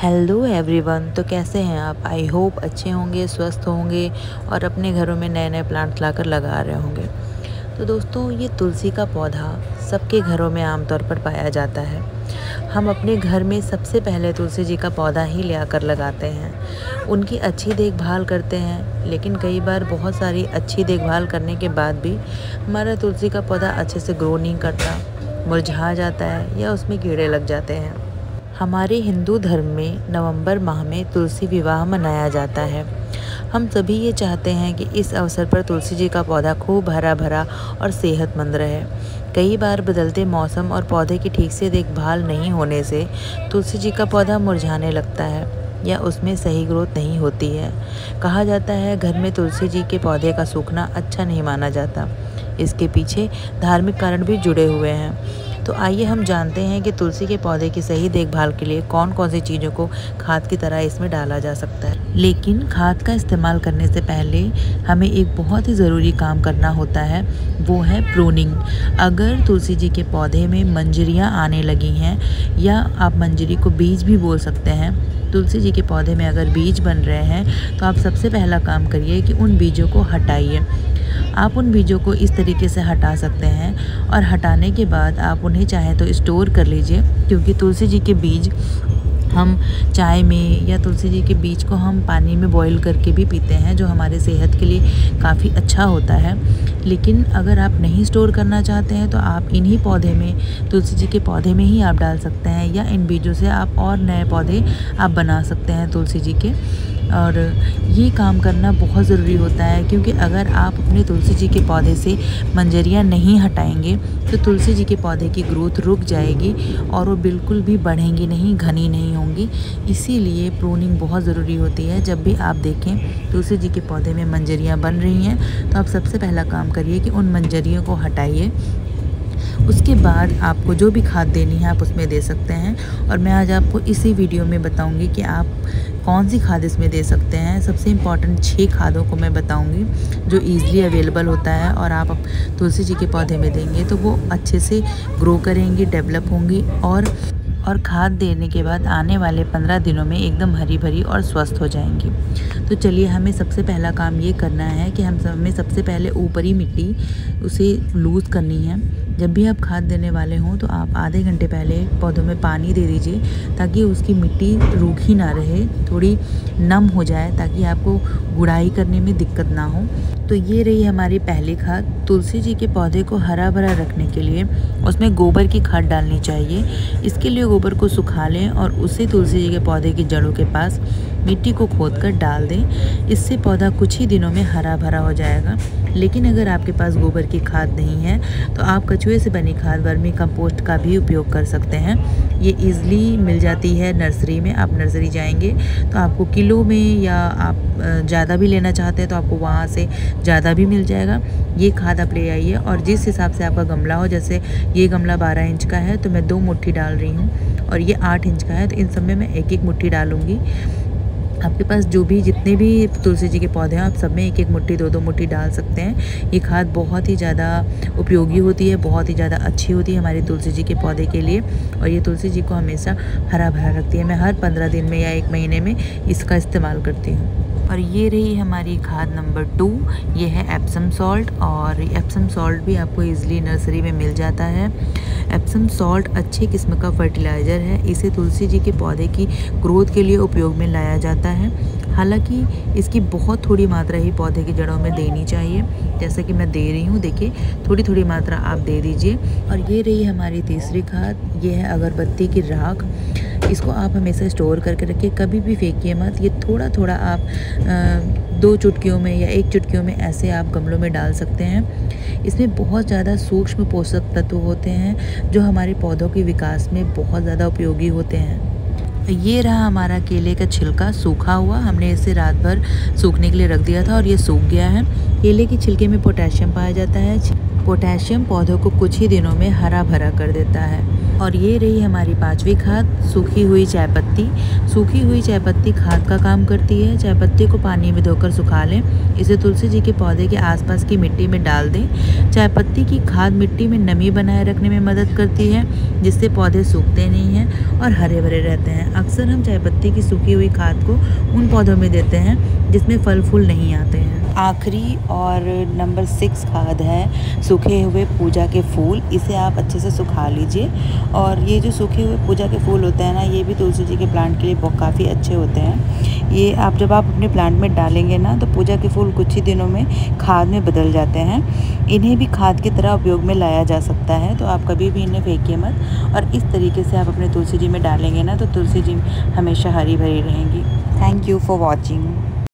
Hello everyone. तो कैसे हैं आप? आई होप अच्छे होंगे, स्वस्थ होंगे और अपने घरों में नए नए प्लांट्स लाकर लगा रहे होंगे। तो दोस्तों, ये तुलसी का पौधा सबके घरों में आमतौर पर पाया जाता है। हम अपने घर में सबसे पहले तुलसी जी का पौधा ही ले आकर लगाते हैं, उनकी अच्छी देखभाल करते हैं। लेकिन कई बार बहुत सारी अच्छी देखभाल करने के बाद भी हमारा तुलसी का पौधा अच्छे से ग्रो नहीं करता, मुरझा जाता है या उसमें कीड़े लग जाते हैं। हमारे हिंदू धर्म में नवंबर माह में तुलसी विवाह मनाया जाता है। हम सभी ये चाहते हैं कि इस अवसर पर तुलसी जी का पौधा खूब हरा भरा और सेहतमंद रहे। कई बार बदलते मौसम और पौधे की ठीक से देखभाल नहीं होने से तुलसी जी का पौधा मुरझाने लगता है या उसमें सही ग्रोथ नहीं होती है। कहा जाता है घर में तुलसी जी के पौधे का सूखना अच्छा नहीं माना जाता। इसके पीछे धार्मिक कारण भी जुड़े हुए हैं। तो आइए हम जानते हैं कि तुलसी के पौधे की सही देखभाल के लिए कौन कौन सी चीज़ों को खाद की तरह इसमें डाला जा सकता है। लेकिन खाद का इस्तेमाल करने से पहले हमें एक बहुत ही ज़रूरी काम करना होता है, वो है प्रूनिंग। अगर तुलसी जी के पौधे में मंजरियाँ आने लगी हैं, या आप मंजरी को बीज भी बोल सकते हैं, तुलसी जी के पौधे में अगर बीज बन रहे हैं तो आप सबसे पहला काम करिए कि उन बीजों को हटाइए। आप उन बीजों को इस तरीके से हटा सकते हैं और हटाने के बाद आप उन्हें चाहे तो स्टोर कर लीजिए, क्योंकि तुलसी जी के बीज हम चाय में या तुलसी जी के बीज को हम पानी में बॉईल करके भी पीते हैं, जो हमारे सेहत के लिए काफ़ी अच्छा होता है। लेकिन अगर आप नहीं स्टोर करना चाहते हैं तो आप इन्हीं पौधे में, तुलसी जी के पौधे में ही आप डाल सकते हैं, या इन बीजों से आप और नए पौधे आप बना सकते हैं तुलसी जी के। और ये काम करना बहुत ज़रूरी होता है, क्योंकि अगर आप अपने तुलसी जी के पौधे से मंजरियाँ नहीं हटाएंगे तो तुलसी जी के पौधे की ग्रोथ रुक जाएगी और वो बिल्कुल भी बढ़ेंगी नहीं, घनी नहीं होंगी। इसीलिए प्रूनिंग बहुत ज़रूरी होती है। जब भी आप देखें तुलसी जी के पौधे में मंजरियाँ बन रही हैं तो आप सबसे पहला काम करिए कि उन मंजरियों को हटाइए। उसके बाद आपको जो भी खाद देनी है आप उसमें दे सकते हैं। और मैं आज आपको इसी वीडियो में बताऊंगी कि आप कौन सी खाद इसमें दे सकते हैं। सबसे इम्पॉर्टेंट 6 खादों को मैं बताऊंगी जो ईज़िली अवेलेबल होता है, और आप तुलसी जी के पौधे में देंगे तो वो अच्छे से ग्रो करेंगी, डेवलप होंगी और खाद देने के बाद आने वाले 15 दिनों में एकदम हरी भरी और स्वस्थ हो जाएंगी। तो चलिए, हमें सबसे पहला काम ये करना है कि हमें सबसे पहले ऊपरी मिट्टी उसे लूज़ करनी है। जब भी आप खाद देने वाले हों तो आप आधे घंटे पहले पौधों में पानी दे दीजिए, ताकि उसकी मिट्टी रूखी ना रहे, थोड़ी नम हो जाए, ताकि आपको गुड़ाई करने में दिक्कत ना हो। तो ये रही हमारी पहली खाद। तुलसी जी के पौधे को हरा भरा रखने के लिए उसमें गोबर की खाद डालनी चाहिए। इसके लिए गोबर को सुखा लें और उसे तुलसी जी के पौधे की जड़ों के पास मिट्टी को खोदकर डाल दें। इससे पौधा कुछ ही दिनों में हरा भरा हो जाएगा। लेकिन अगर आपके पास गोबर की खाद नहीं है तो आप कचुए से बनी खाद, वर्मी कंपोस्ट का भी उपयोग कर सकते हैं। ये ईज़िली मिल जाती है नर्सरी में। आप नर्सरी जाएंगे तो आपको किलो में, या आप ज़्यादा भी लेना चाहते हैं तो आपको वहाँ से ज़्यादा भी मिल जाएगा। ये खाद आप ले आइए, और जिस हिसाब से आपका गमला हो, जैसे ये गमला 12 इंच का है तो मैं 2 मुट्ठी डाल रही हूँ, और ये 8 इंच का है तो इन सब में मैं 1-1 मुट्ठी डालूँगी। आपके पास जो भी जितने भी तुलसी जी के पौधे हैं आप सब में 1-1 मुट्ठी, 2-2 मुट्ठी डाल सकते हैं। ये खाद बहुत ही ज़्यादा उपयोगी होती है, बहुत ही ज़्यादा अच्छी होती है हमारी तुलसी जी के पौधे के लिए, और ये तुलसी जी को हमेशा हरा भरा रखती है। मैं हर 15 दिन में या 1 महीने में इसका इस्तेमाल करती हूँ। और ये रही हमारी खाद नंबर 2। ये है एप्सम सॉल्ट, और एप्सम सॉल्ट भी आपको ईज़िली नर्सरी में मिल जाता है। एप्सम सॉल्ट अच्छी किस्म का फर्टिलाइज़र है। इसे तुलसी जी के पौधे की ग्रोथ के लिए उपयोग में लाया जाता है। हालांकि इसकी बहुत थोड़ी मात्रा ही पौधे की जड़ों में देनी चाहिए, जैसा कि मैं दे रही हूँ। देखिए, थोड़ी थोड़ी मात्रा आप दे दीजिए। और ये रही हमारी तीसरी खाद। ये है अगरबत्ती की राख। इसको आप हमेशा स्टोर करके रखिए, कभी भी फेंकिए मत। ये थोड़ा थोड़ा आप 2 चुटकियों में या 1 चुटकियों में ऐसे आप गमलों में डाल सकते हैं। इसमें बहुत ज़्यादा सूक्ष्म पोषक तत्व होते हैं जो हमारे पौधों के विकास में बहुत ज़्यादा उपयोगी होते हैं। ये रहा हमारा केले का छिलका सूखा हुआ। हमने इसे रात भर सूखने के लिए रख दिया था और ये सूख गया है। केले के छिलके में पोटेशियम पाया जाता है। पोटेशियम पौधों को कुछ ही दिनों में हरा भरा कर देता है। और ये रही हमारी 5वीं खाद, सूखी हुई चाय पत्ती। सूखी हुई चाय पत्ती खाद का काम करती है। चाय पत्ती को पानी में धोकर सुखा लें, इसे तुलसी जी के पौधे के आसपास की मिट्टी में डाल दें। चाय पत्ती की खाद मिट्टी में नमी बनाए रखने में मदद करती है, जिससे पौधे सूखते नहीं हैं और हरे भरे रहते हैं। अक्सर हम चाय पत्ती की सूखी हुई खाद को उन पौधों में देते हैं जिसमें फल फूल नहीं आते हैं। आखिरी और नंबर 6 खाद है सूखे हुए पूजा के फूल। इसे आप अच्छे से सुखा लीजिए। और ये जो सूखे हुए पूजा के फूल होते हैं ना, ये भी तुलसी जी के प्लांट के लिए काफ़ी अच्छे होते हैं। ये जब आप अपने प्लांट में डालेंगे ना, तो पूजा के फूल कुछ ही दिनों में खाद में बदल जाते हैं। इन्हें भी खाद की तरह उपयोग में लाया जा सकता है, तो आप कभी भी इन्हें फेंकिए मत। और इस तरीके से आप अपने तुलसी जी में डालेंगे ना, तो तुलसी जी हमेशा हरी भरी रहेंगी। Thank you for watching.